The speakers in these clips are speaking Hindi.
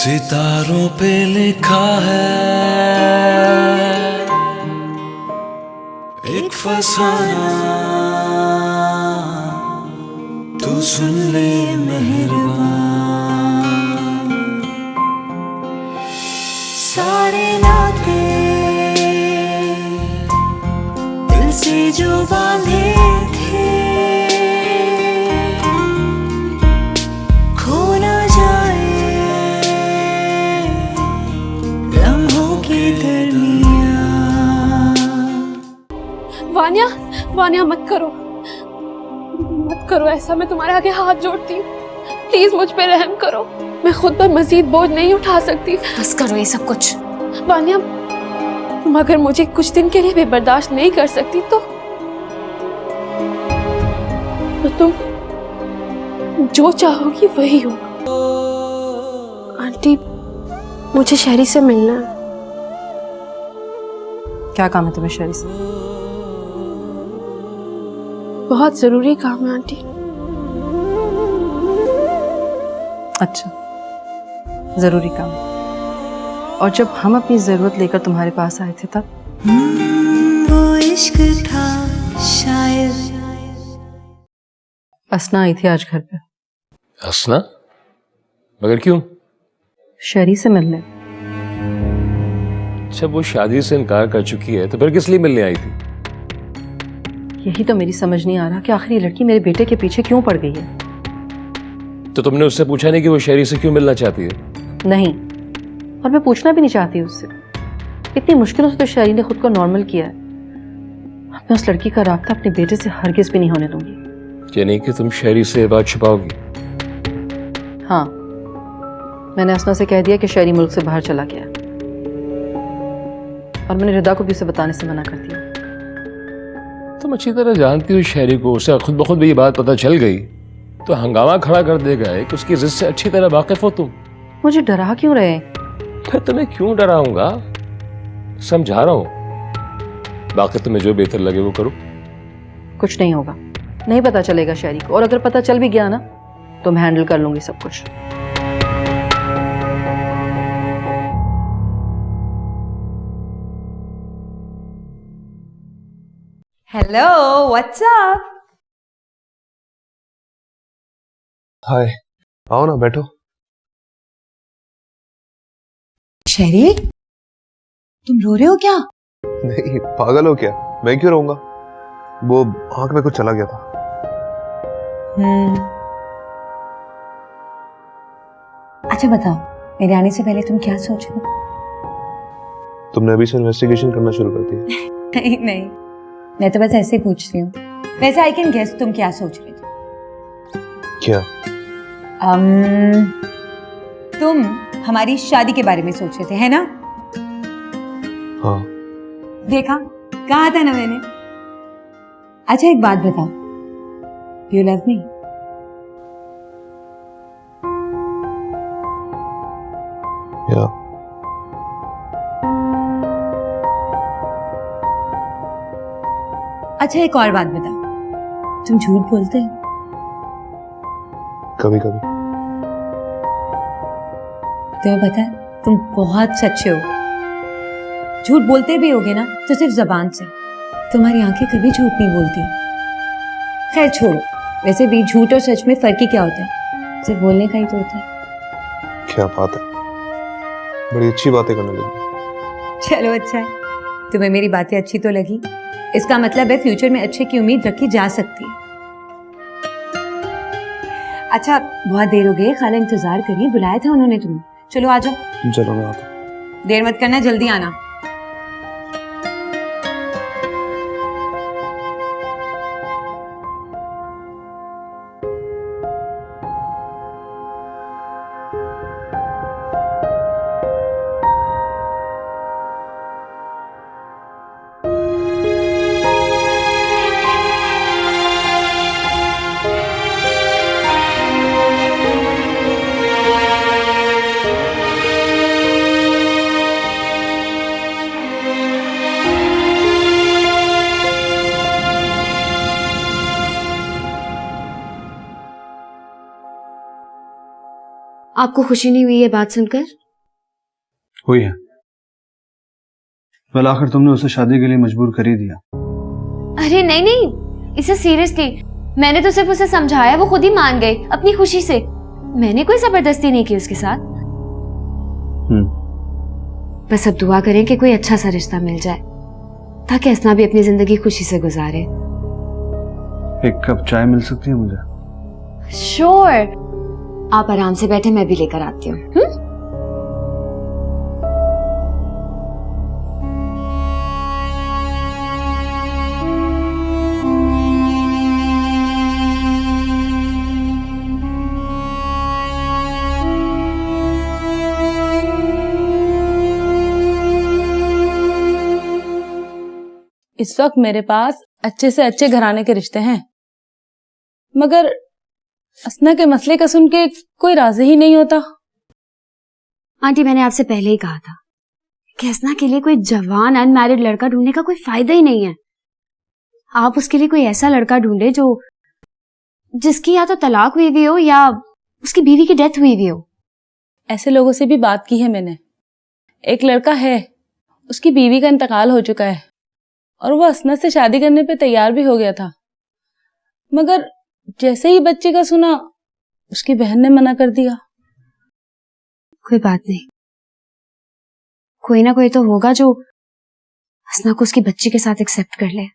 सितारों पे लिखा है एक फसाना, तू सुन ले मेहरबान। सारे नाते दिल से जो बांधे थे खो ना जाए लम्हों की दरमियां। वानिया, वानिया मत करो ऐसा, मैं तुम्हारे आगे हाथ जोड़ती हूँ, प्लीज मुझ पे रहम करो। मैं खुद पर मजीद बोझ नहीं उठा सकती। बस करो ये सब कुछ। वानिया, तुम अगर मुझे कुछ दिन के लिए भी बर्दाश्त नहीं कर सकती तो तुम जो चाहोगी वही होगा। आंटी, मुझे शहरी से मिलना है। क्या काम है तुम्हें शहरी से? बहुत जरूरी काम है आंटी। अच्छा, जरूरी काम। और जब हम अपनी जरूरत लेकर तुम्हारे पास आए थे तब वो इश्क था शायद। असना आई थी आज घर पे। हंसना? मगर क्यों? शहरी से मिलने। अच्छा, वो शादी से इनकार कर चुकी है तो फिर किस लिए मिलने आई थी? यही तो मेरी समझ नहीं आ रहा कि आखिर ये लड़की मेरे बेटे के पीछे क्यों पड़ गई है। तो तुमने उससे पूछा नहीं कि वो शहरी से क्यों मिलना चाहती है? नहीं, और मैं पूछना भी नहीं चाहती उससे। इतनी मुश्किलों से तो शहरी ने खुद को नॉर्मल किया है। मैं उस लड़की का राब्ता अपने बेटे से हरगिज भी नहीं होने दूंगी। यानी कि तुम शहरी से ये बात छुपाओगी? हाँ, मैंने असना से कह दिया कि शहरी मुल्क से बाहर चला गया, और मैंने रिदा को भी उसे बताने से मना कर दिया। तुम अच्छी तरह जानती हो शहरी को, उसे खुद ब खुद भी ये बात पता चल गई तो हंगामा खड़ा कर देगा कि उसकी जिद से अच्छी तरह वाकिफ हो तुम। मुझे डरा क्यों रहे? मैं तुम्हें क्यों डराऊंगा, समझा रहा हूं। बाकी तुम्हें जो बेहतर लगे वो करो। कुछ नहीं होगा, नहीं पता चलेगा शहरी को, और अगर पता चल भी गया ना तो मैं हैंडल कर लूंगी सब कुछ। Hello, what's up? हाय, आओ ना बैठो। शेरी, तुम रो रहे हो क्या? नहीं, पागल हो क्या? मैं क्यों रहूंगा? वो आंख में कुछ चला गया था। अच्छा बताओ, मेरे आने से पहले तुम क्या सोच रहे हो? तुमने अभी से इन्वेस्टिगेशन करना शुरू कर दिया? नहीं नहीं, मैं तो बस ऐसे ही पूछ रही हूँ। वैसे आई कैन गेस तुम क्या सोच रहे थे। क्या? तुम हमारी शादी के बारे में सोच रहे थे, है ना? हाँ। देखा, कहा था ना मैंने। अच्छा एक बात बताओ, यू लव मी? या। अच्छा एक और बात बताओ, तुम झूठ बोलते हो? कभी कभी। तुम्हें पता है, तुम बहुत सच्चे हो। झूठ बोलते भी होगे ना तो सिर्फ जबान से। तुम्हारी आंखें कभी झूठ नहीं बोलती। खैर छोड़ो, वैसे भी झूठ और सच में फर्क ही क्या होता है? सिर्फ बोलने का ही तो होता है। क्या बात है, बड़ी अच्छी बातें करने लगी। चलो अच्छा है, तुम्हें मेरी बातें अच्छी तो लगी, इसका मतलब है फ्यूचर में अच्छे की उम्मीद रखी जा सकती है। अच्छा बहुत देर हो गई, खाला इंतजार करिए, बुलाया था उन्होंने तुम्हें। चलो आ जाओ। चलो मैं आता हूँ। देर मत करना, जल्दी आना। आपको खुशी नहीं हुई ये बात सुनकर? हुई है। well, आखिर तुमने उसे शादी के लिए मजबूर कर ही दिया। अरे नहीं नहीं, इसे सीरियसली, मैंने तो सिर्फ उसे समझाया, वो खुद ही मान गई अपनी खुशी से। मैंने कोई जबरदस्ती नहीं की उसके साथ। बस अब दुआ करें कि कोई अच्छा सा रिश्ता मिल जाए ताकि असना भी अपनी जिंदगी खुशी से गुजारे। एक कप चाय मिल सकती है मुझे? श्योर, आप आराम से बैठे, मैं भी लेकर आती हूँ। इस वक्त मेरे पास अच्छे से अच्छे घराने के रिश्ते हैं, मगर असना के मसले का सुन के कोई राजी ही नहीं होता। आंटी, मैंने आपसे पहले ही कहा था कि असना के लिए कोई जवान अनमैरिड लड़का ढूंढने का कोई फायदा ही नहीं है। आप उसके लिए कोई ऐसा लड़का ढूंढे जो जिसकी या तो तलाक हुई हुई हो या उसकी बीवी की डेथ हुई हुई हो। ऐसे लोगों से भी बात की है मैंने। एक लड़का है, उसकी बीवी का इंतकाल हो चुका है और वो असना से शादी करने पे तैयार भी हो गया था, मगर जैसे ही बच्चे का सुना उसकी बहन ने मना कर दिया। कोई बात नहीं, कोई ना कोई तो होगा जो असना को उसकी बच्ची के साथ एक्सेप्ट कर ले।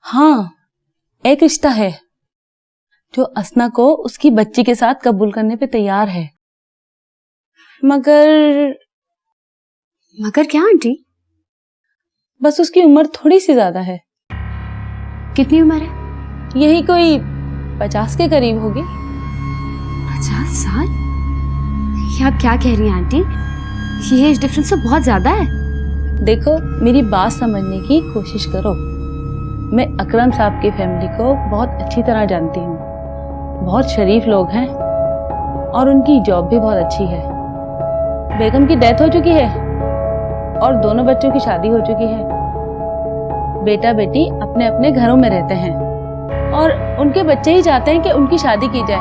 हाँ, एक रिश्ता है जो असना को उसकी बच्ची के साथ कबूल करने पे तैयार है, मगर क्या आंटी? बस उसकी उम्र थोड़ी सी ज्यादा है। कितनी उम्र है? यही कोई 50 के करीब होगी। 50 साल? ये आप क्या कह रही हैं आंटी? ये एज डिफरेंस तो बहुत ज्यादा है। देखो, मेरी बात समझने की कोशिश करो। मैं अकरम साहब की फैमिली को बहुत अच्छी तरह जानती हूँ। बहुत शरीफ लोग हैं और उनकी जॉब भी बहुत अच्छी है। बेगम की डेथ हो चुकी है और दोनों बच्चों की शादी हो चुकी है। बेटा बेटी अपने अपने घरों में रहते हैं और उनके बच्चे ही चाहते हैं कि उनकी शादी की जाए।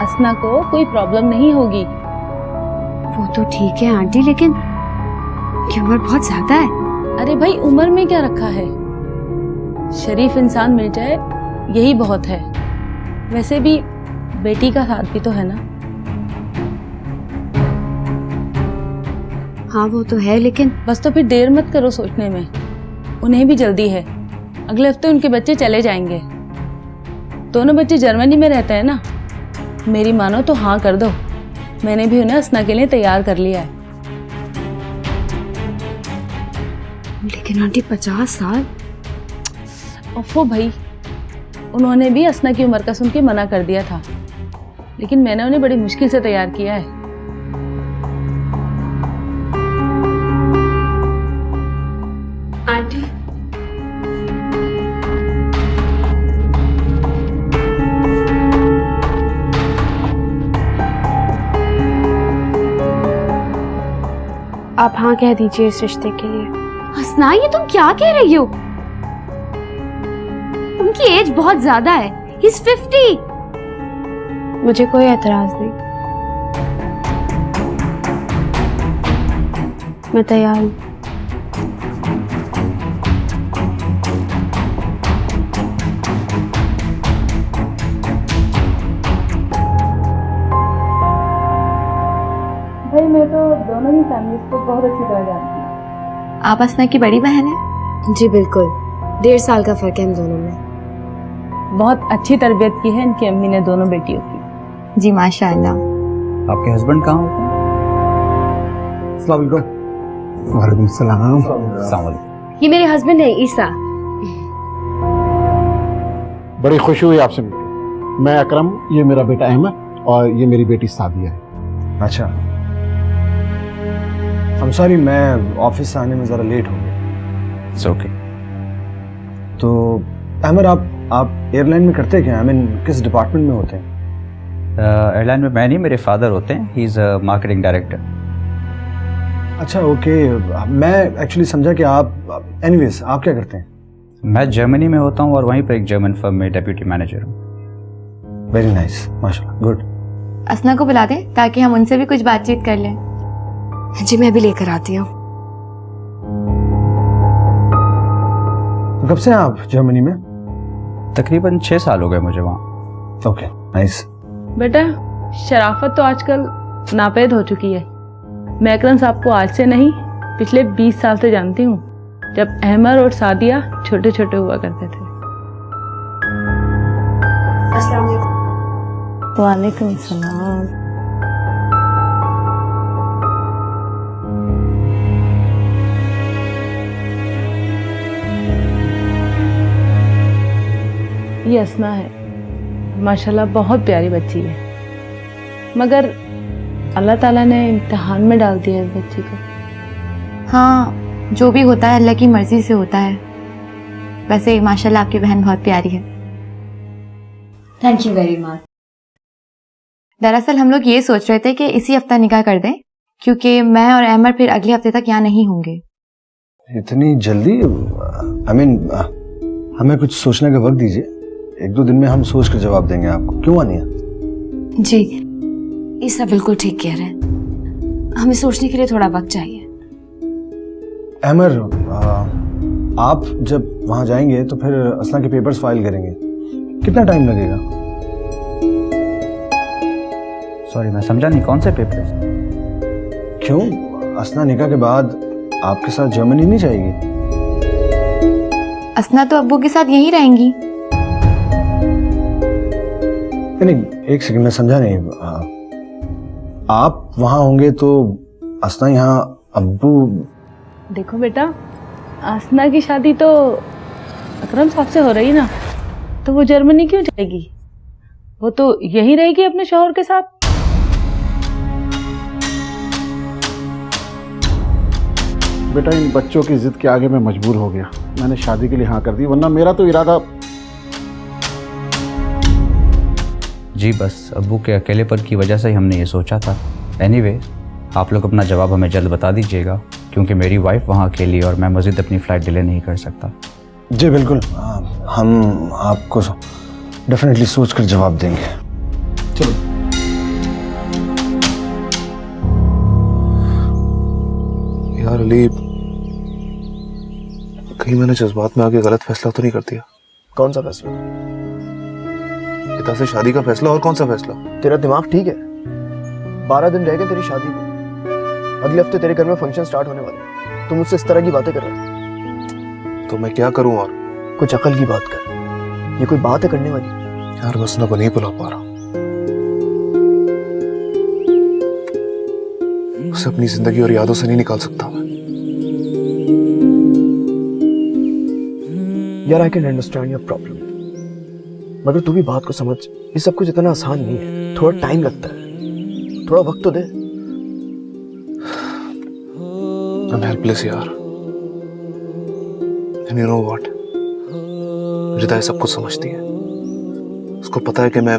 असना को कोई प्रॉब्लम नहीं होगी। वो तो ठीक है आंटी, लेकिन उनकी उम्र बहुत ज्यादा है। अरे भाई, उम्र में क्या रखा है, शरीफ इंसान मिल जाए यही बहुत है। वैसे भी बेटी का साथ भी तो है ना। हाँ वो तो है, लेकिन बस तो फिर देर मत करो सोचने में। उन्हें भी जल्दी है, अगले हफ्ते उनके बच्चे चले जाएंगे। दोनों बच्चे जर्मनी में रहते हैं ना। मेरी मानो तो हाँ कर दो, मैंने भी उन्हें असना के लिए तैयार कर लिया है। लेकिन आंटी 50 साल? ओफो भाई, उन्होंने भी असना की उम्र का सुन के मना कर दिया था, लेकिन मैंने उन्हें बड़ी मुश्किल से तैयार किया है। आंटी, आप हाँ कह दीजिए इस रिश्ते के लिए। हसना, ये तुम क्या कह रही हो? उनकी एज बहुत ज्यादा है। He's 50। मुझे कोई एतराज नहीं, मैं तैयार हूँ। भाई, मैं तो दोनों ही फैमिलीज को बहुत अच्छी तरह जानती हूँ। आप असना की बड़ी बहन है? जी बिल्कुल, 1.5 साल का फर्क है हम दोनों में। बहुत अच्छी तरबियत की है इनकी अम्मी ने दोनों बेटियों की। जी माशाअल्लाह। आपके हस्बैंड कहाँ होते हैं? अस्सलाम वालेकुम। वालेकुम सलाम। अस्सलाम वालेकुम। ये मेरे हस्बैंड है ईसा। बड़ी खुशी हुई आपसे मिलकर। मैं अकरम, ये मेरा बेटा अहमद और ये मेरी बेटी सादिया है। अच्छा, I'm sorry, मैं ऑफिस से आने में ज़रा लेट हो गया। It's okay। तो अहमद, आप एयरलाइन में करते क्या? I mean, किस डिपार्टमेंट में होते हैं? एयरलाइन में मैं नहीं, मेरे फादर होते हैं। He is a marketing director. अच्छा, ओके। मैं एक्चुअली समझा कि आप एनीवेज आप क्या करते हैं? मैं जर्मनी में होता हूँ और वहीं पर एक जर्मन फर्म में डेप्यूटी मैनेजर हूँ। वेरी नाइस, माशाल्लाह, गुड। असना को बुला दें ताकि हम उनसे भी कुछ बातचीत कर लें। जी मैं भी लेकर आती हूँ। कब से हैं आप जर्मनी में? तकरीबन 6 साल हो गए मुझे वहाँ। Okay, nice. बेटा शराफत तो आजकल नापैद हो चुकी है। मैं अकरम साहब को आज से नहीं पिछले 20 साल से जानती हूँ, जब अहमर और सादिया छोटे छोटे हुआ करते थे। वालेकुम सलाम। ये असना है, माशाल्लाह बहुत प्यारी बच्ची है, मगर अल्लाह ताला ने इम्तिहान में डाल दिया इस बच्ची को। हाँ, जो भी होता है अल्लाह की मर्जी से होता है। वैसे माशाल्लाह आपकी बहन बहुत प्यारी है। Thank you very much. दरअसल हम लोग ये सोच रहे थे कि इसी हफ्ता निकाह कर दें, क्योंकि मैं और अहमर फिर अगले हफ्ते तक यहाँ नहीं होंगे। इतनी जल्दी? हमें कुछ सोचने का वक्त दीजिए। 1-2 दिन में हम सोच कर जवाब देंगे आपको। क्यों आनिया? जी ईसा बिल्कुल ठीक कह रहे हैं, हमें सोचने के लिए थोड़ा वक्त चाहिए। अहमर, आप जब वहां जाएंगे तो फिर असना के पेपर्स फाइल करेंगे, कितना टाइम लगेगा? सॉरी मैं समझा नहीं, कौन से पेपर्स? क्यों, असना निकाह के बाद आपके साथ जर्मनी नहीं जाएगी? असना तो अब्बू के साथ यहीं रहेंगी। नहीं, एक सेकंड, मैं समझा नहीं। आप वहां होंगे तो असना यहाँ, अब्बू? देखो बेटा, आसना की शादी तो अकरम साहब से हो रही ना, तो वो जर्मनी क्यों जाएगी? वो तो यहीं रहेगी अपने शौहर के साथ। बेटा इन बच्चों की जिद के आगे मैं मजबूर हो गया, मैंने शादी के लिए हाँ कर दी, वरना मेरा तो इरादा। जी बस अब्बू के अकेलेपन की वजह से ही हमने ये सोचा था। एनीवे, आप लोग अपना जवाब हमें जल्द बता दीजिएगा, क्योंकि मेरी वाइफ वहाँ अकेली और मैं मज़ीद अपनी फ़्लाइट डिले नहीं कर सकता। जी बिल्कुल, हम आपको डेफिनेटली सोच कर जवाब देंगे। चलो यार अली, कहीं मैंने जज्बात में आके गलत फैसला तो नहीं कर दिया? कौन सा फैसला? पिता से शादी का फैसला? और कौन सा फैसला? तेरा दिमाग ठीक है? 12 दिन रह गए तेरी शादी को, अगले हफ्ते तेरे घर में फंक्शन स्टार्ट होने वाले, तुम मुझसे इस तरह की बातें कर रहे हो। तो मैं क्या करूं? और कुछ अकल की बात कर, ये कोई बात है करने वाली? यार बस ना को नहीं बुला पा रहा, उसे अपनी जिंदगी और यादों से नहीं निकाल सकता मैं। यार I can understand your problem, मगर तू भी बात को समझ, ये सब कुछ इतना आसान नहीं है, थोड़ा टाइम लगता है, थोड़ा वक्त तो दे। I'm helpless यार। And you know what? रिदा ये सब कुछ समझती है, उसको पता है कि मैं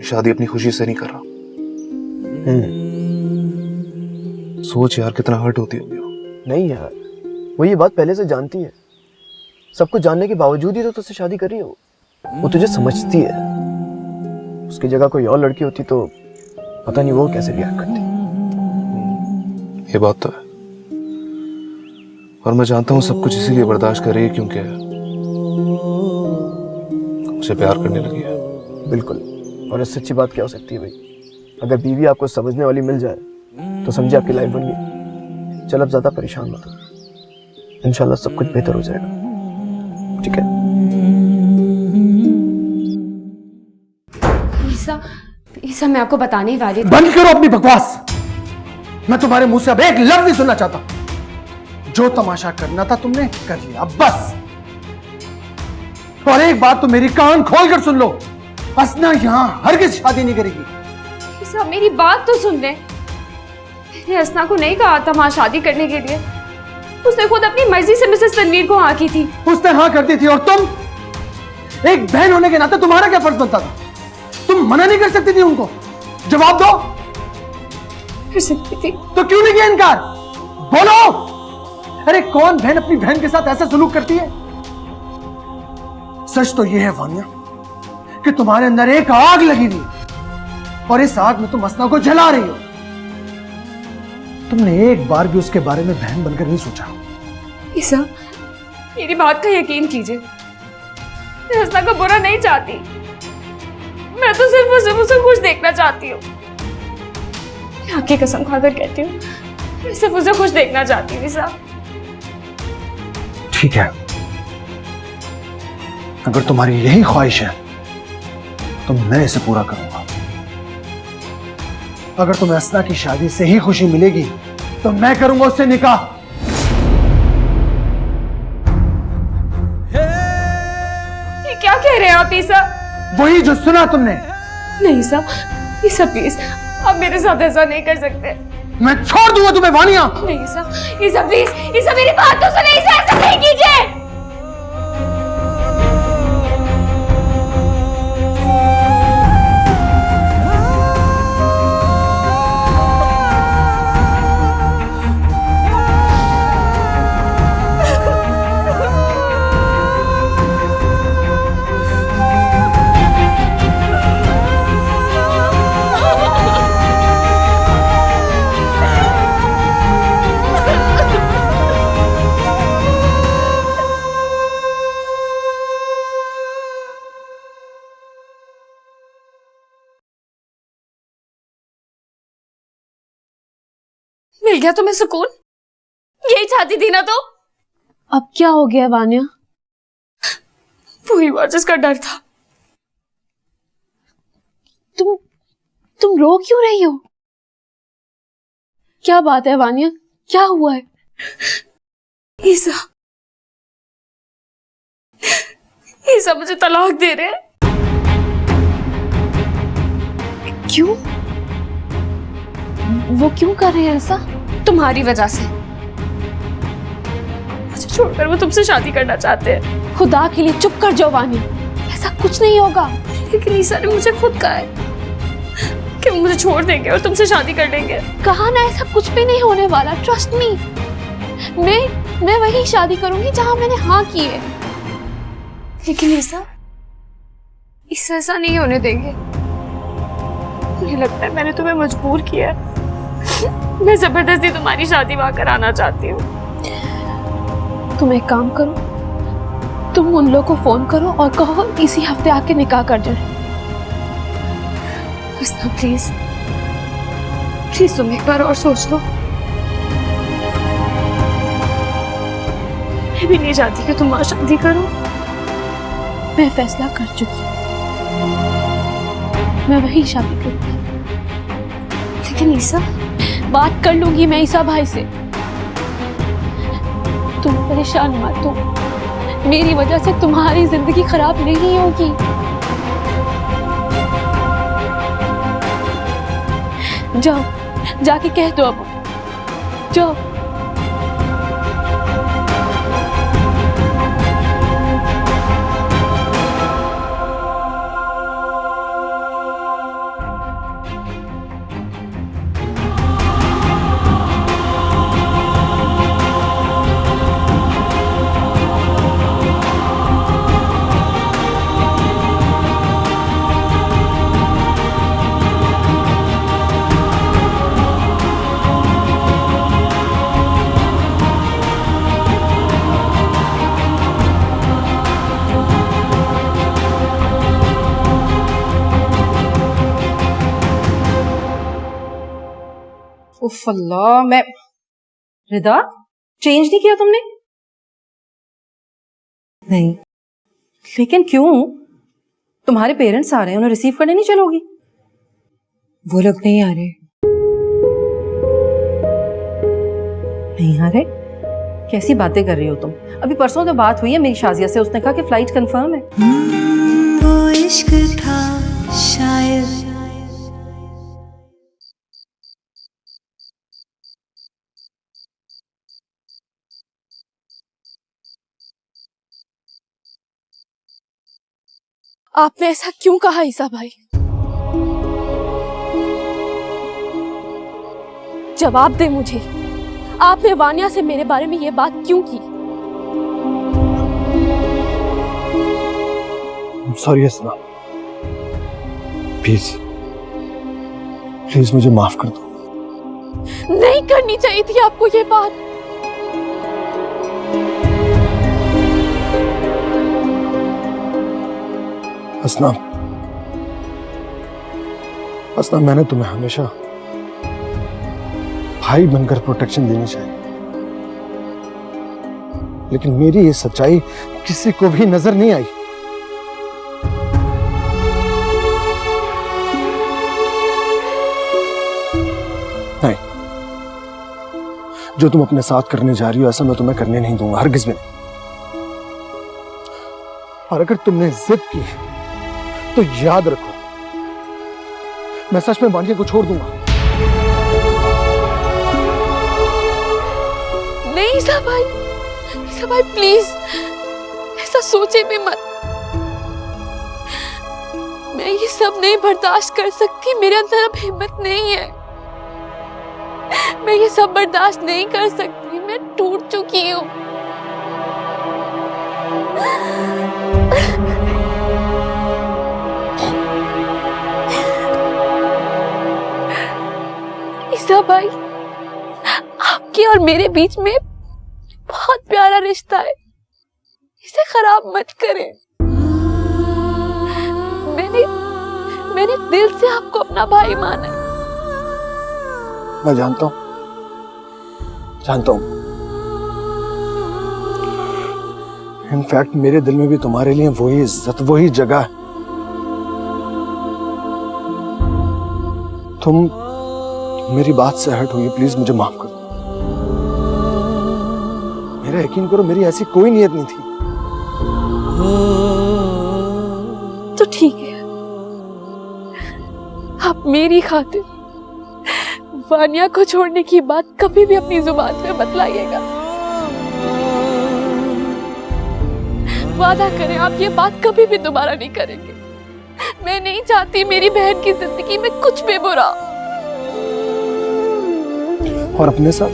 शादी अपनी खुशी से नहीं कर रहा। सोच यार कितना हर्ट होती होगी वो। नहीं यार, वो ये बात पहले से जानती है, सब कुछ जानने के बावजूद ही तो तुझसे शादी कर रही है वो तुझे समझती है। उसकी जगह कोई और लड़की होती तो पता नहीं वो कैसे रिएक्ट करती। ये बात तो है, और मैं जानता हूँ सब कुछ इसीलिए बर्दाश्त कर रही है क्योंकि मुझे प्यार करने लगी है। बिल्कुल, और इससे अच्छी बात क्या हो सकती है भाई? अगर बीवी आपको समझने वाली मिल जाए तो समझे आपकी लाइफ बन गई। चल अब ज्यादा परेशान मत हो, इंशाल्लाह सब कुछ बेहतर हो जाएगा, ठीक है? ईसा मैं आपको बताने ही वाली थी। बंद करो अपनी बकवास, मैं तुम्हारे मुंह से अब एक लफ्ज नहीं सुनना चाहता। जो तमाशा करना था तुमने कर लिया, अब बस। और एक बात तो मेरी कान खोलकर सुन लो, असना यहां हरगिज शादी नहीं करेगी। ईसा मेरी बात तो सुन ले, मैंने असना को नहीं कहा था वहां शादी करने के लिए, उसने खुद अपनी मर्जी से मिसेस तनवीर को हाँ की थी। उसने हाँ कर दी थी, और तुम एक बहन होने के नाते तुम्हारा क्या फर्ज बनता था? तुम मना नहीं कर सकती थी उनको? जवाब दो। कर सकती थी तो क्यों नहीं किया इनकार? बोलो। अरे कौन बहन अपनी बहन के साथ ऐसा सलूक करती है? सच तो यह है वानिया कि तुम्हारे अंदर एक आग लगी हुई, और इस आग में तुम असना को जला रही हो। तुमने एक बार भी उसके बारे में बहन बनकर नहीं सोचा। ईसा, मेरी बात का यकीन कीजिए, मैं हसना का बुरा नहीं चाहती। मैं तो सिर्फ उसे खुश देखना चाहती हूँ। मैं आपकी कसम खाकर कहती हूँ, मैं सिर्फ उसे खुश देखना चाहती हूँ। ईसा, ठीक है, अगर तुम्हारी यही ख्वाहिश है तो मैं इसे पूरा करूंगा। अगर तुम्हें असना की शादी से ही खुशी मिलेगी तो मैं करूंगा उससे निकाह। ये क्या कह रहे हैं आप ईसा? वही जो सुना तुमने। नहीं ईसा, ईसा प्लीज, आप मेरे साथ ऐसा नहीं कर सकते। मैं छोड़ दूंगा तुम्हें वानिया। नहीं ईसा, ईसा प्लीज, ईसा मेरी बात तो सुने। ईसा ऐसा नहीं कीजिए। मिल गया तुम्हें सुकून? यही चाहती थी ना? तो अब क्या हो गया वानिया? वही हुआ जिसका डर था। तुम रो क्यों रही हो? क्या बात है वानिया, क्या हुआ है? ईसा, ईसा मुझे तलाक दे रहे हैं। क्यों? वो क्यों कर रहे हैं ऐसा? तुम्हारी वजह से। मुझे छोड़कर वो तुमसे शादी करना चाहते हैं। खुदा के लिए चुप कर जाओ वानिया, ऐसा कुछ नहीं होगा। लेकिन ईसा ने मुझे खुद कहा है कि वो मुझे छोड़ देंगे और तुमसे शादी कर लेंगे। कहा ना, ऐसा कुछ भी नहीं होने वाला, ट्रस्ट मी। मैं वही शादी करूंगी जहां मैंने हाँ की है। लेकिन ईसा ऐसा नहीं होने देंगे। मुझे लगता है मैंने तुम्हें मजबूर किया है। मैं जबरदस्ती तुम्हारी शादी वहां कराना चाहती हूँ। तुम एक काम करो, तुम उन लोगों को फोन करो और कहो इसी हफ्ते आके निकाह कर जाए। प्लीज प्लीज तुम एक बार और सोच लो। मैं भी नहीं चाहती कि तुम वहां शादी करो। मैं फैसला कर चुकी हूँ, मैं वही शादी करूंगी। लेकिन ईसा, बात कर लूंगी मैं ईसा भाई से। तुम परेशान मत हो, मेरी वजह से तुम्हारी जिंदगी खराब नहीं होगी। जाओ, जाके कह दो अब, जाओ। उफ अल्लाह, मैं रिदा, चेंज नहीं किया तुमने? नहीं, लेकिन क्यों? तुम्हारे पेरेंट्स आ रहे हैं, उन्हें रिसीव करने नहीं चलोगी? वो लोग नहीं आ रहे। नहीं आ रहे? कैसी बातें कर रही हो तुम? अभी परसों तो बात हुई है मेरी शाजिया से, उसने कहा कि फ्लाइट कंफर्म है। वो इश्क था शायद। आपने ऐसा क्यों कहा ईसा भाई? जवाब दे मुझे, आपने वानिया से मेरे बारे में ये बात क्यों की? सॉरी असना, प्लीज प्लीज मुझे माफ कर दो। नहीं करनी चाहिए थी आपको ये बात। हसना, हसना, मैंने तुम्हें हमेशा भाई बनकर प्रोटेक्शन देनी चाहिए, लेकिन मेरी ये सच्चाई किसी को भी नजर नहीं आई। नहीं, जो तुम अपने साथ करने जा रही हो ऐसा मैं तुम्हें करने नहीं दूंगा, हरगिज भी नहीं। और अगर तुमने जिद की तो याद रखो, मैं सच में वानिया को छोड़ दूंगा। नहीं ईसा भाई प्लीज ऐसा सोचे भी मत। मैं ये सब नहीं बर्दाश्त कर सकती, मेरे अंदर अब हिम्मत नहीं है। मैं ये सब बर्दाश्त नहीं कर सकती, मैं टूट चुकी हूँ। ईसा भाई, आपके और मेरे बीच में बहुत प्यारा रिश्ता है, इसे खराब मत करें। मैंने दिल से आपको अपना भाई माना है। मैं जानता हूं, इनफैक्ट मेरे दिल में भी तुम्हारे लिए वही इज्जत, वही जगह है। तुम मेरी बात से हट हुई, प्लीज मुझे माफ कर दो। मेरा यकीन करो, मेरी ऐसी कोई नीयत नहीं थी। तो ठीक है, आप मेरी खातिर वानिया को छोड़ने की बात कभी भी अपनी जुबान पे मत लाइएगा। वादा करें आप ये बात कभी भी दोबारा नहीं करेंगे। मैं नहीं चाहती मेरी बहन की जिंदगी में कुछ भी बुरा। और अपने साथ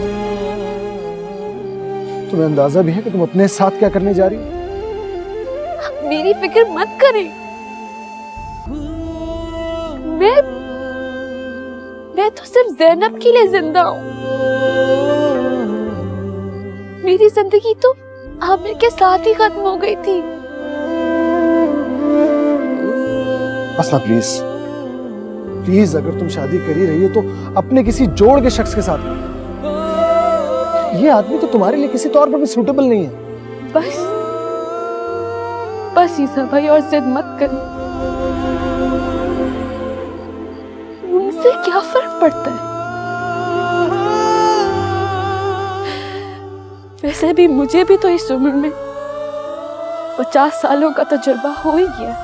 तुम्हें अंदाजा भी है कि तुम अपने साथ क्या करने जा रही हो? आप मेरी फिक्र मत करें। मैं तो सिर्फ ज़ैनब के लिए जिंदा हूँ। मेरी जिंदगी तो आमिर के साथ ही खत्म हो गई थी। असला प्लीज प्लीज, अगर तुम शादी कर ही रही हो तो अपने किसी जोड़ के शख्स के साथ। ये आदमी तो तुम्हारे लिए किसी तौर पर भी सूटेबल नहीं है। बस ईसा भाई, और जिद मत करें। उनसे क्या फर्क पड़ता है? वैसे भी मुझे भी तो इस उम्र में 50 सालों का तजुर्बा हो ही गया।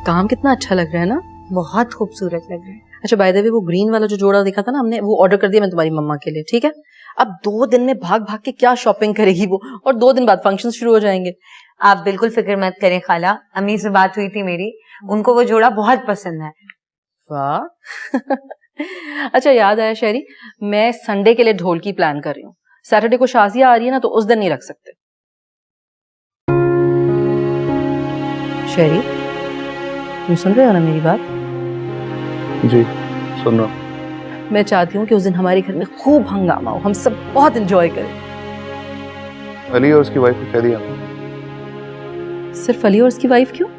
काम कितना अच्छा लग रहा है ना, बहुत खूबसूरत लग रहा है। अच्छा बाय द वे, वो ग्रीन वाला जो जोड़ा दिखा था ना हमने, वो ऑर्डर कर दिया मैं तुम्हारी मम्मा के लिए, ठीक है? अब 2 दिन में भाग भाग के क्या शॉपिंग करेगी वो, और 2 दिन बाद फंक्शन शुरू हो जाएंगे। आप बिल्कुल फिक्र मत करें खाला, अम्मी से बात हुई थी मेरी, उनको वो जोड़ा बहुत पसंद है। वाह अच्छा याद आया शहरी, मैं संडे के लिए ढोल की प्लान कर रही हूँ। सैटरडे को शाजिया आ रही है ना, तो उस दिन नहीं रख सकते। शहरी, तुम सुन रहे हो ना मेरी बात? जी सुन रहा हूं। मैं चाहती हूँ कि उस दिन हमारे घर में खूब हंगामा हो, हम सब बहुत एंजॉय करें। अली और उसकी वाइफ को कह दिया। सिर्फ अली और उसकी वाइफ क्यों?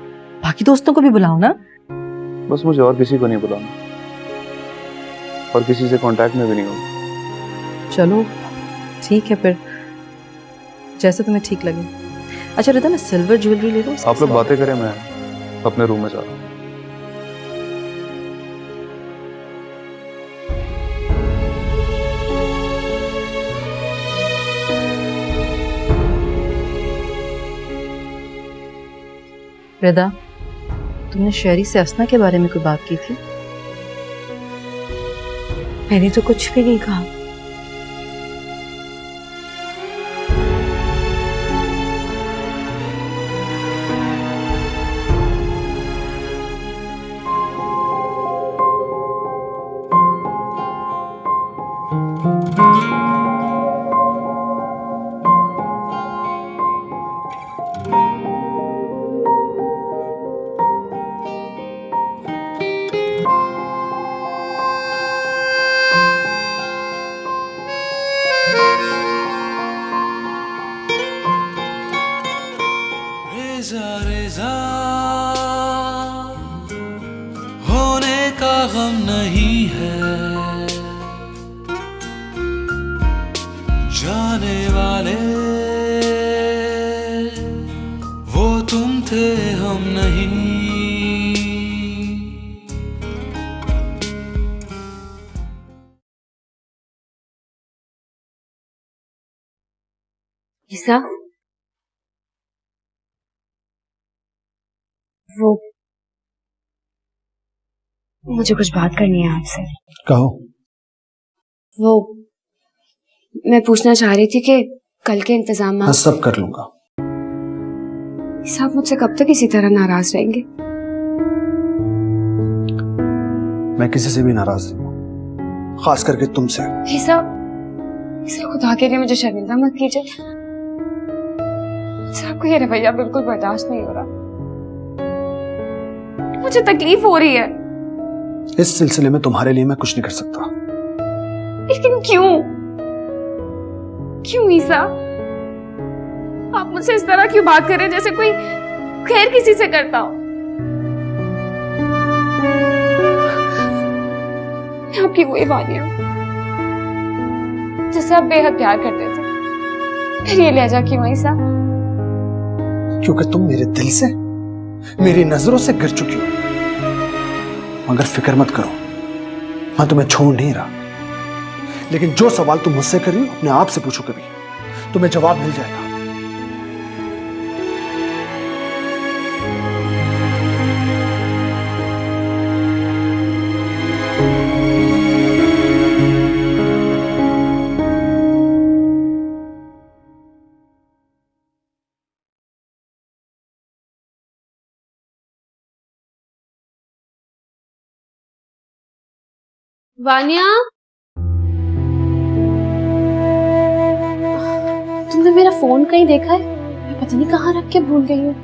बाकी दोस्तों को भी बुलाओ ना। बस मुझे और किसी को नहीं बुलाना, और किसी से कांटेक्ट में भी नहीं होगा। चलो ठीक है फिर, जैसे तुम्हें ठीक लगे। अच्छा रिदा, मैं सिल्वर ज्वेलरी ले लूं? आप लोग बातें करें, मैं अपने रूम में जा रहा हूँ। रिदा, तुमने शहरी से असना के बारे में कोई बात की थी? मैंने तो कुछ भी नहीं कहा। रेजा रेजा होने का गम नहीं है, जाने वाले वो तुम थे हम नहीं। ईसा, वो मुझे कुछ बात करनी है आपसे। कहो। वो मैं पूछना चाह रही थी कि कल के इंतजाम मैं सब कर लूंगा। ईसा, आप मुझसे कब तक इसी तरह नाराज रहेंगे? मैं किसी से भी नाराज नहीं हूँ, खास करके तुमसे। ईसा, खुदा के लिए मुझे शर्मिंदा मत कीजिए। आपको ये रवैया बिल्कुल बर्दाश्त नहीं हो रहा। मुझे तकलीफ हो रही है। इस सिलसिले में तुम्हारे लिए मैं कुछ नहीं कर सकता। लेकिन क्यों? क्यों ईसा? आप मुझसे इस तरह क्यों बात कर रहे हैं जैसे कोई खैर किसी से करता हो? मैं आपकी वही वानिया हूं जिससे आप बेहद प्यार करते थे। फिर ये लहजा क्यों ईसा? क्योंकि तुम मेरे दिल से, मेरी नजरों से गिर चुकी हो। मगर फिक्र मत करो, मैं तुम्हें छोड़ नहीं रहा। लेकिन जो सवाल तुम मुझसे कर रही हो अपने आप से पूछो, कभी तुम्हें जवाब मिल जाएगा। वानिया, तुमने मेरा फोन कहीं देखा है? मैं पता नहीं कहाँ रख के भूल गई हूँ।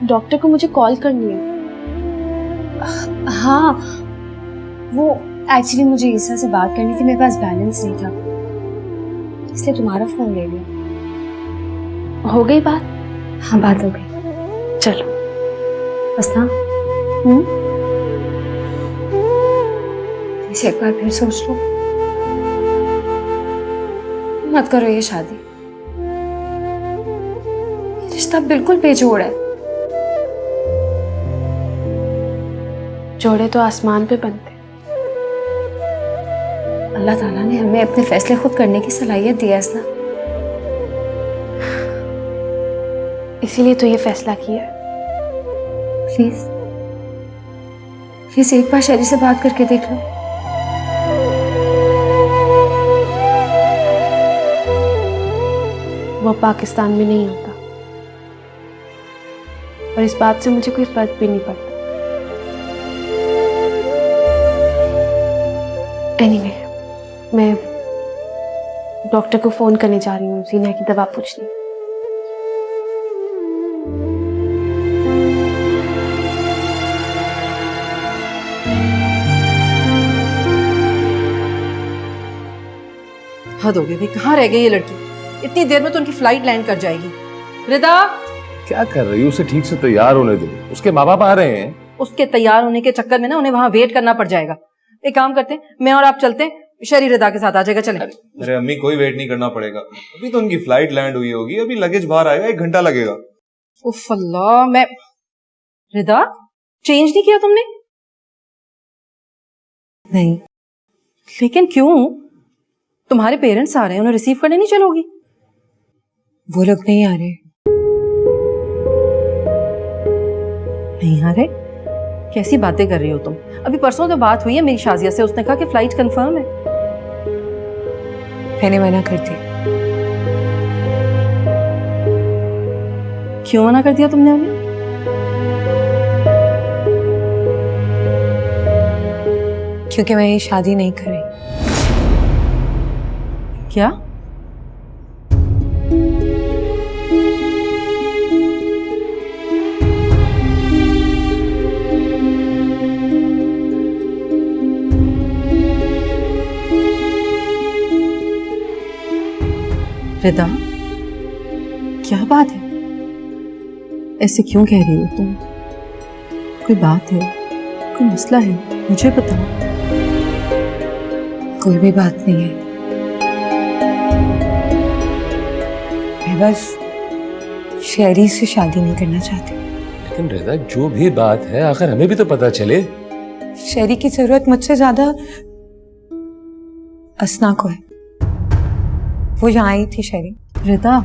डॉक्टर को मुझे कॉल करनी है। हाँ, वो एक्चुअली मुझे ईसा से बात करनी थी, मेरे पास बैलेंस नहीं था, इसलिए तुम्हारा फोन ले लिया। हो गई बात? हाँ, बात हो गई। चलो असना, इसे एक बार फिर सोच लो। मत करो ये शादी। रिश्ता बिल्कुल बेजोड़ है। जोड़े तो आसमान पे बनते। अल्लाह ताला ने हमें अपने फैसले खुद करने की सलाहियत दी है ना, इसीलिए तो ये फैसला किया है। प्लीज प्लीज एक बार शरी से बात करके देख लो। वो पाकिस्तान में नहीं होता और इस बात से मुझे कोई फर्क भी नहीं पड़ता। एनीवे, मैं डॉक्टर को फोन करने जा रही हूँ जीना की दवा पूछनी। हद हो गई भाई, कहाँ रह गई ये लड़की? इतनी देर में तो उनकी फ्लाइट लैंड कर जाएगी। रिदा, क्या कर रही हो? उसे ठीक से तैयार होने दो, उसके माँ बाप आ रहे हैं। उसके तैयार होने के चक्कर में ना उन्हें वहां वेट करना पड़ जाएगा। एक काम करते हैं, मैं और आप चलते हैं, शरी रिदा के साथ आ जाएगा। चले। अरे अम्मी, कोई वेट नहीं करना पड़ेगा, अभी तो उनकी फ्लाइट लैंड हुई होगी, अभी लगेज बाहर आएगा, 1 घंटा लगेगा। उफ अल्लाह, मैं रिदा, चेंज नहीं किया तुमने? नहीं, लेकिन क्यों? तुम्हारे पेरेंट्स आ रहे हैं, उन्हें रिसीव करने नहीं चलोगी? वो लोग नहीं आ रहे। नहीं आ रहे? कैसी बातें कर रही हो तुम? अभी परसों तो बात हुई है मेरी शाजिया से, उसने कहा कि फ्लाइट कंफर्म है। मैंने मना कर दिया। क्यों मना कर दिया तुमने अभी? क्योंकि मैं ये शादी नहीं कर रही। क्या? रिदा, क्या बात है? ऐसे क्यों कह रही हो तुम? कोई बात है, कोई मसला है? मुझे बताओ। कोई भी बात नहीं है, मैं बस शहरी से शादी नहीं करना चाहती। लेकिन रिदा, जो भी बात है आखिर हमें भी तो पता चले। शहरी की जरूरत मुझसे ज्यादा असना को है। वो यहाँ आई थी शहरी। रिदा,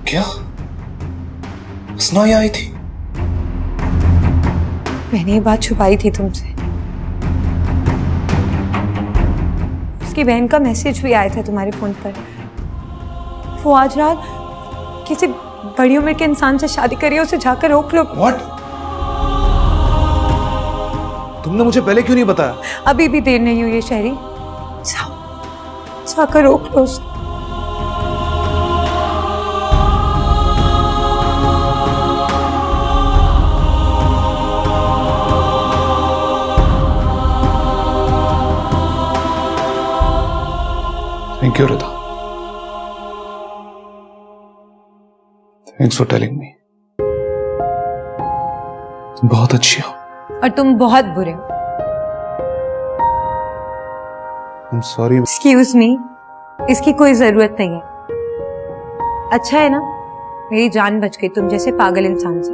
क्या असना ही आई थी? मैंने ये बात छुपाई थी तुमसे। उसकी बहन का मैसेज भी आया था तुम्हारे फोन पर। वो आज रात किसी बड़ी उम्र के इंसान से शादी करी है, उसे जाकर रोक लो। What? तुमने मुझे पहले क्यों नहीं बताया? अभी भी देर नहीं हुई है शहरी, जाओ जाकर रोक लो उसे। Thank you, Rida. Thanks for telling me. तुम बहुत अच्छी हो। और तुम बहुत बुरे हो। I'm sorry. Excuse me, इसकी कोई जरूरत नहीं है। अच्छा है ना, मेरी जान बच गई तुम जैसे पागल इंसान से।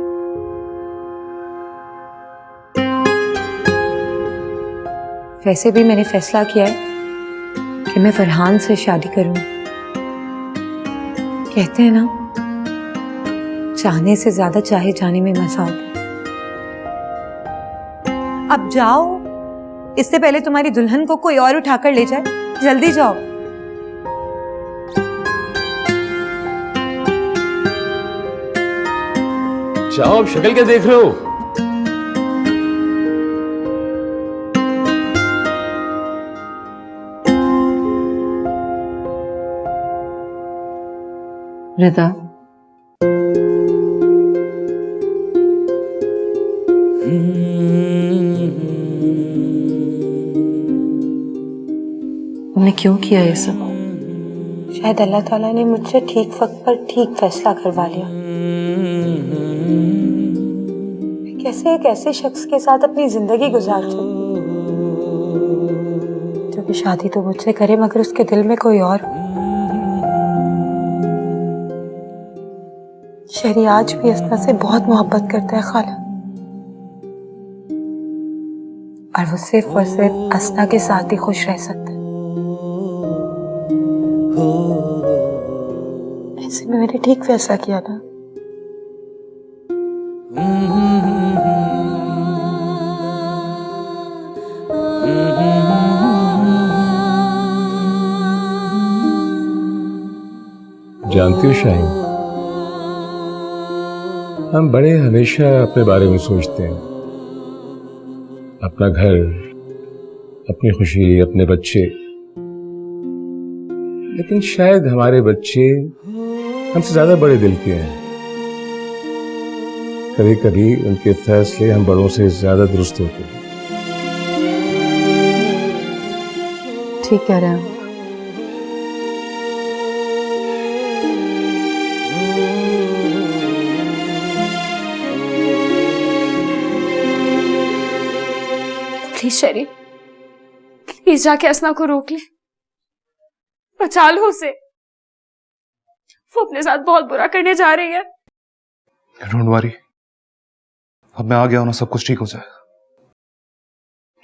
वैसे भी मैंने फैसला किया है कि मैं फरहान से शादी करूंगी। कहते हैं ना, चाहने से ज्यादा चाहे जाने में मजा आता है। अब जाओ, इससे पहले तुम्हारी दुल्हन को कोई और उठाकर ले जाए। जल्दी जाओ। जाओ, अब शक्ल क्या देख रहे हो? रिदा, तुमने क्यों किया ये सब? शायद अल्लाह ताला ने मुझसे ठीक वक्त पर ठीक फैसला करवा लिया। कैसे एक ऐसे शख्स के साथ अपनी जिंदगी गुजार सकूं जो कि शादी तो मुझसे करे मगर उसके दिल में कोई और हो। शहरी आज भी असना से बहुत मोहब्बत करता है खाला, और वो सिर्फ और सिर्फ असना के साथ ही खुश रह सकता है। ऐसे में मैंने ठीक फैसला किया ना। जानती हो शाहीन, हम बड़े हमेशा अपने बारे में सोचते हैं, अपना घर, अपनी खुशी, अपने बच्चे। लेकिन शायद हमारे बच्चे हमसे ज्यादा बड़े दिल के हैं। कभी कभी उनके फैसले हम बड़ों से ज्यादा दुरुस्त होते हैं। ठीक कह रहे हैं। प्लीज शरी, प्लीज जाके असना को रोक ले, बचा लो उसे। वो अपने साथ बहुत बुरा करने जा रही है। डोंट वरी, अब मैं आ गया हूं ना, सब कुछ ठीक हो जाएगा।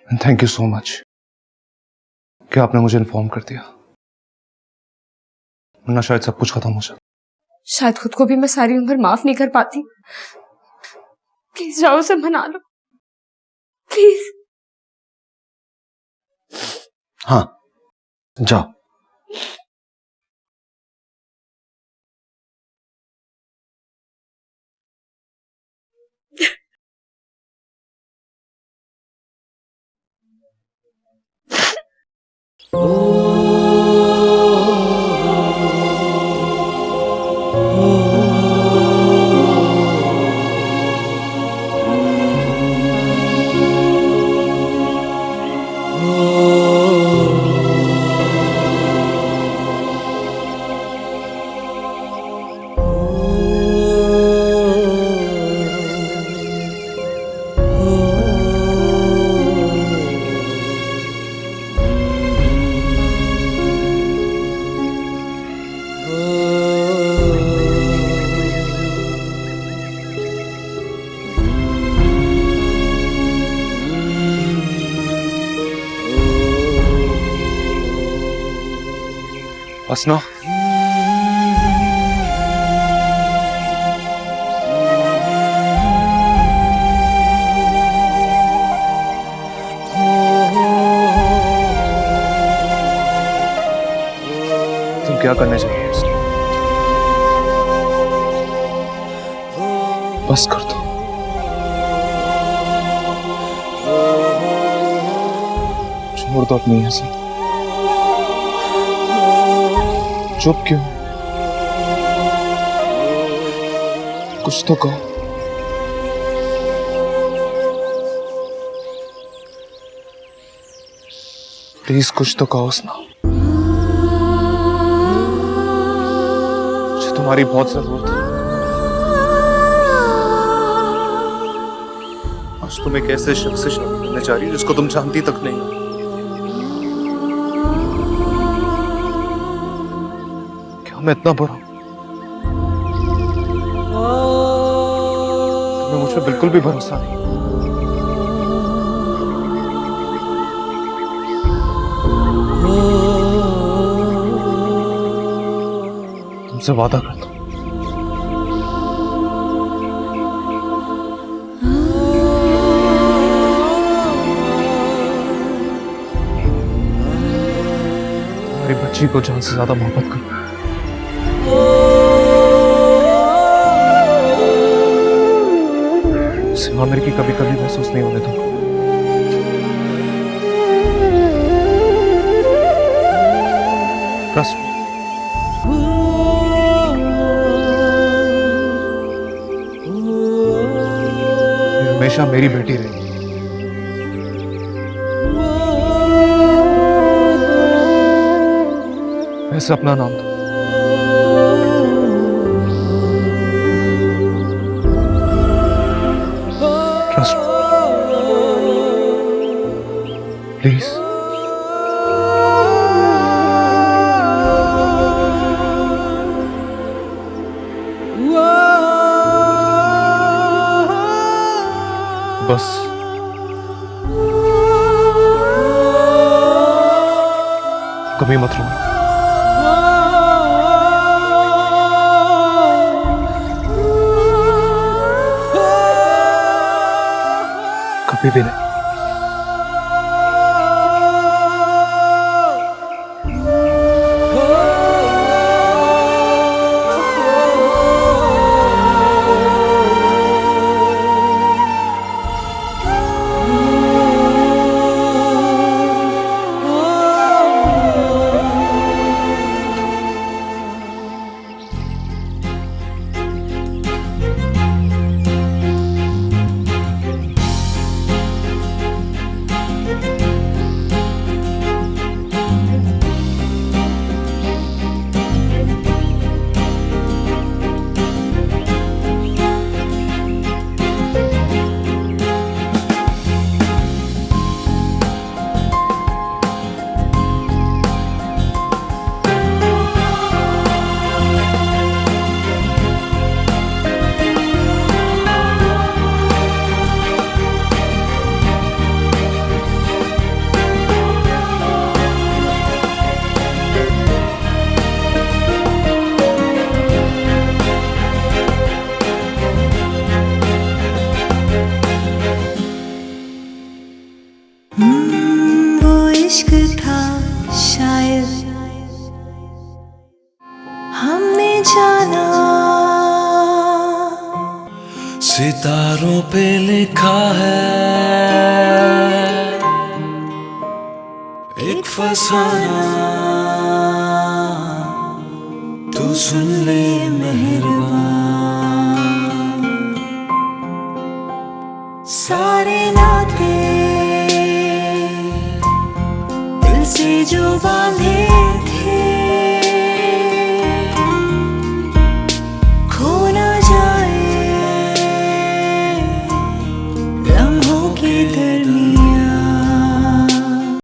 And thank you so much कि आपने मुझे इन्फॉर्म कर दिया, वरना शायद सब कुछ खत्म हो जाए। शायद खुद को भी मैं सारी उम्र माफ नहीं कर पाती। प्लीज जाओ, उसे मना लो। प्लीज। हाँ जाओ। असना, तुम क्या करने जा रही हो? बस कर दो। छोड़ दो अपनी हंसी। चुप क्यों? कुछ तो कहो। प्लीज कुछ तो कहो उसना। मुझे तुम्हारी बहुत जरूरत है। आज तुम एक ऐसे शख्स से शादी करने जा रही हो जिसको तुम जानती तक नहीं हो। मैं इतना बड़ा हूं, तुम्हें मुझ पर बिल्कुल भी भरोसा नहीं। तुमसे वादा करता हूं, मेरी बच्ची को जान से ज्यादा मोहब्बत करूं। आमिर की कभी कभी महसूस नहीं होने दूंगा। ट्रस्ट मी, हमेशा मेरी बेटी रहेगी। ऐसे अपना नाम दो। प्लीज बस कभी मत रो। कभी भी नहीं। सितारों पे लिखा है एक फसाना, तू सुन ले मेहरबान।